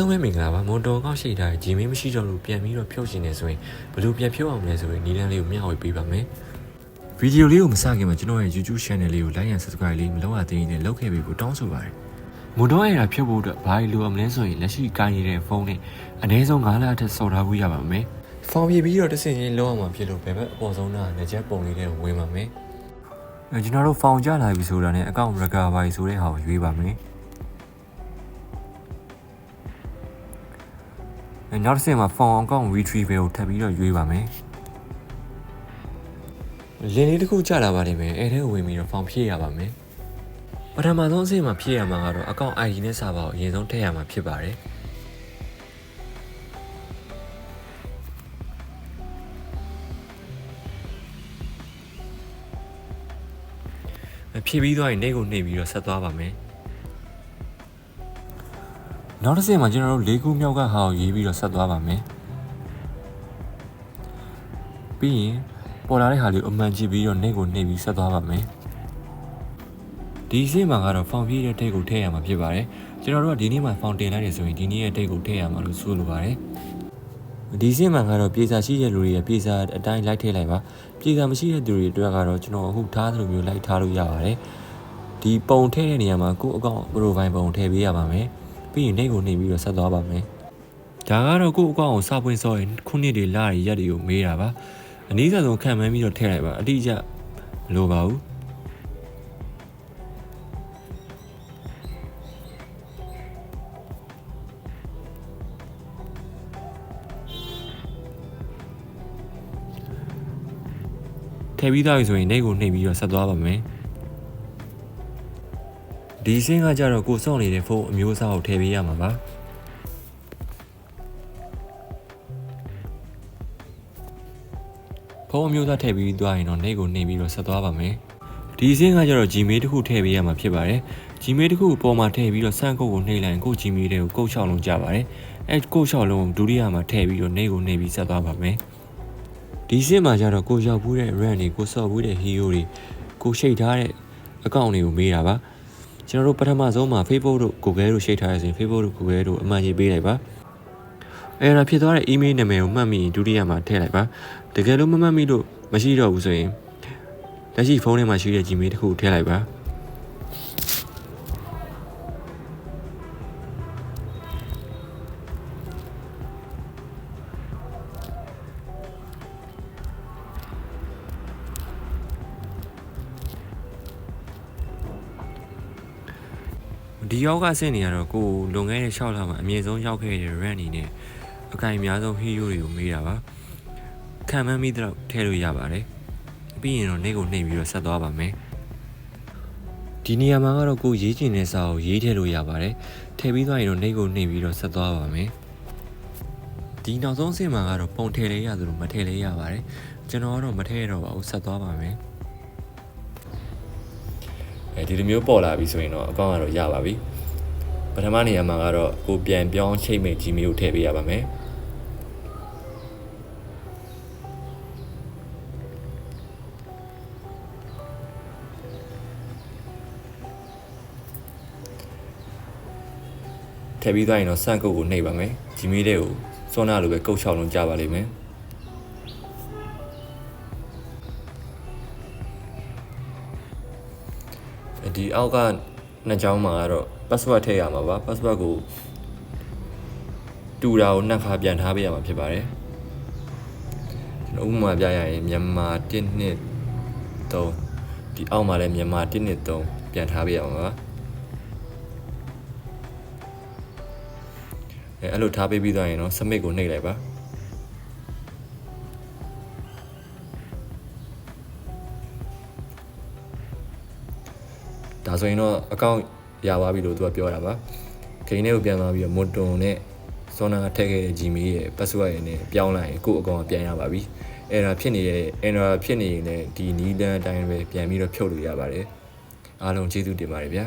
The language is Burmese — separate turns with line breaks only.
လုံးပဲမင်္ဂလာပါမွန်တော်ကောက်ရှိတာဂျီမင်းမရှိတော့လို့ပြန်ပြီးတော့ဖြုတ်ရှင်နေဆိုရင်ဘယ်လိုပြန်ဖြုတ်အောင်လဲဆိုရင်နီလန်းလေးကိုမျှဝေပေးပါမယ်ဗီဒီယိုလေးကိုမစခင်မှာကျွန်တော်ရဲ့ YouTube channel လေးကို like and subscribe လေးမလုပ်ရသေးရင်လည်းလုပ်ခဲ့ပေးဖို့တောင်းဆိုပါတယ်မွန်တော်ရဲ့ဖြုတ်ဖို့အတွက်ဘာလို့လိုအောင်လဲဆိုရင်လက်ရှိကိုင်နေတဲ့ဖုန်းနဲ့အနည်းဆုံး9လအထက်စော်ထားဖို့ရပါမယ်ဖောင်ပြပြီးတော့တစ်စင်ချင်းလုံးအောင်ဖြစ်လို့ဘယ်ဘက်အပေါ်ဆုံးနာနဲ့ချက်ပုံလေးတွေဝင်ပါမယ်ကျွန်တော်တို့ဖောင်ကြလာပြီဆိုတာနဲ့အကောင့် recovery ဆိုတဲ့ဟာကိုရွေးပါမယ်နောက်တစ်ဆင့်မှာ phone account retrieval ကိုထပ်ပြီးတော့ရွေးပါမယ်လင်းလေးတစ်ခုကြာလာပါလိမ့်မယ်အဲ့ထဲကိုဝင်ပြီးတော့ phone ဖြည့်ရပါမယ်ပထမဆုံးအဆင့်မှာဖြည့်ရမှာကတော့ account ID နဲ့ server ကိုအရင်ဆုံးထည့်ရမှာဖြစ်ပါတယ်ဖြည့်ပြီးသွားရင်နေ့ကိုနှိပ်ပြီးတော့ဆက်သွားပါမယ်နောက်တစ်ဆင့်မှာကျွန်တော်တို့၄ခုမြောက်ကဟာကိုရေးပြီးတော့ဆက်သွားပါမယ်ပြီးရင်ပေါ်လာတဲ့ဟာလေးကိုအမှန်ကြည့်ပြီးတော့နေ့ကိုနှိပ်ပြီးဆက်သွားပါမယ်ဒီအဆင့်မှာကတော့ဖောင်ပြည့်တဲ့ဒိတ်ကိုထည့်ရမှာဖြစ်ပါတယ်ကျွန်တော်တို့ကဒီနေ့မှာဖောင်တင်လိုက်တယ်ဆိုရင်ဒီနေ့ရဲ့ဒိတ်ကိုထည့်ရမှာလို့ဆိုလိုပါတယ်ဒီအဆင့်မှာကတော့ပြေစာရှိတဲ့လူတွေရဲ့ပြေစာအတိုင်းလိုက်ထည့်လိုက်ပါပြေစာမရှိတဲ့သူတွေအတွက်ကတော့ကျွန်တော်အခုထားသလိုမျိုးလိုက်ထားလို့ရပါတယ်ဒီပုံထည့်တဲ့နေရာမှာကိုယ့်အကောင့် profile ပုံထည့်ပေးရပါမယ်ပြီးရင်နေ့ကိုနှိပ်ပြီးတော့ဆက်သွားပါမယ်ဒါကတော့ကိုယ့်အကောင့်ကိုစပွင့်စောရင်ခုနှစ်တွေလတွေရက်တွေကိုမေးတာပါအနည်းဆုံးခံမှန်းပြီးတော့ထည့်လိုက်ပါအတိအကျမလိုပါဘူးထည့်ပြီးသားပြီဆိုရင်နေ့ကိုနှိပ်ပြီးတော့ဆက်သွားပါမယ်ဒီစင်းကကြတော့ကိုစောင့်နေတဲ့ဖုန်းအမျိုးအစားကိုထည့်ပေးရမှာပါဖုန်းအမျိုးအစားထည့်ပြီးသွားရင်တော့နေ့ကိုနှိပ်ပြီးတော့ဆက်သွားပါမယ်ဒီစင်းကကြတော့ Gmail တစ်ခုထည့်ပေးရမှာဖြစ်ပါတယ် Gmail တစ်ခုအပေါ်မှာထည့်ပြီးတော့စမ်းကုတ်ကိုနှိပ်လိုက်ရင်ကို Gmail တွေကိုကုတ်6လုံးကြပါတယ်အဲကုတ်6လုံးဒုတိယမှာထည့်ပြီးတော့နေ့ကိုနှိပ်ပြီးဆက်သွားပါမယ်ဒီစင်းမှာကြတော့ကိုရောက်ဘူးတဲ့ run တွေကိုစော့ဘူးတဲ့ hero တွေကိုရှိတ်ထားတဲ့အကောင့်တွေကိုမေးတာပါကျွန်တော်တို့ပထမဆုံးမှာ Facebook တို့ Google တို့ရှိတ်ထားရဆိုရင် Facebook တို့ Google တို့အမှန်ရေးပေးလိုက်ပါအဲ့ဒါဖြစ်သွားတဲ့ email နာမည်ကိုမှတ်မိရင်ဒုတိယမှာထည့်လိုက်ပါတကယ်လို့မမှတ်မိလို့မရှိတော့ဘူးဆိုရင်လက်ရှိဖုန်းထဲမှာရှိတဲ့ Gmail တစ်ခုထည့်လိုက်ပါဒီရောက်ကဆင့်နေရတော့ကိုလွန်ခဲ့တဲ့6လမှာအမြင့်ဆုံးရောက်ခဲ့တဲ့ run အနေနဲ့အကင်အများဆုံး hero တွေကိုမေးတာပါခံမှန်းမိတော့ထည့်လို့ရပါတယ်ပြီးရင်တော့နေ့ကိုနှိပ်ပြီးတော့ဆက်သွားပါမယ်ဒီနေရာမှာကတော့ကိုရေးချင်တဲ့စာကိုရေးထည့်လို့ရပါတယ်ထည့်ပြီးသွားရင်တော့နေ့ကိုနှိပ်ပြီးတော့ဆက်သွားပါမယ်ဒီနောက်ဆုံးအဆင့်မှာကတော့ပုံထည့်လေးရသလိုမထည့်လေးရပါတယ်ကျွန်တော်ကတော့မထည့်တော့ပါဘူးဆက်သွားပါမယ်ဒီလိုမျိုးပေါ်လာပြီဆိုရင်တော့အကောင့်ကတော့ရပါပြီပထမနေရာမှာကတော့ကိုပြန်ပြောင်းချိတ်မဲ့ Gmail ကိုထည့်ပေးရပါမယ်ထည့်ပြီးသွားရင်တော့စမ်းကုတ်ကိုနှိပ်ပါမယ် Gmail တွေကိုစောနာလိုပဲကုတ်6လုံးကြာပါလိမ့်မယ်ဒီအောက်ကနှစ်ချောင်းမှာကတော့ password ထည့်ရမှာပါ password ကိုတူတာကိုနှစ်ခါပြန်ထားပေးရမှာဖြစ်ပါတယ်ကျွန်တော်ဥပမာပြရရင်မြန်မာ123ဒီအောက်မှာလည်းမြန်မာ123ပြန်ထားပေးရမှာပါအဲ့လိုထားပေးပြီးသွားရင်တော့ submit ကိုနှိပ်လိုက်ပါဒါဆိုရင်တော့အကောင့်ရသွားပြီလို့သူကပြောတာပါဂိမ်းထဲကိုပြန်သွားပြီးတော့မွန်တွန်နဲ့စောနာထည့်ခဲ့တဲ့ Gmail ရဲ့ password ရယ်နဲ့ပြောင်းလိုက်ရင်ကိုယ့်အကောင့်ကပြန်ရပါပြီအဲ့ဒါဖြစ်နေရင်လည်းဒီနီးလန်းအတိုင်းပဲပြန်ပြီးတော့ဖြုတ်လို့ရပါတယ်အားလုံးကျေးဇူးတင်ပါတယ်ဗျာ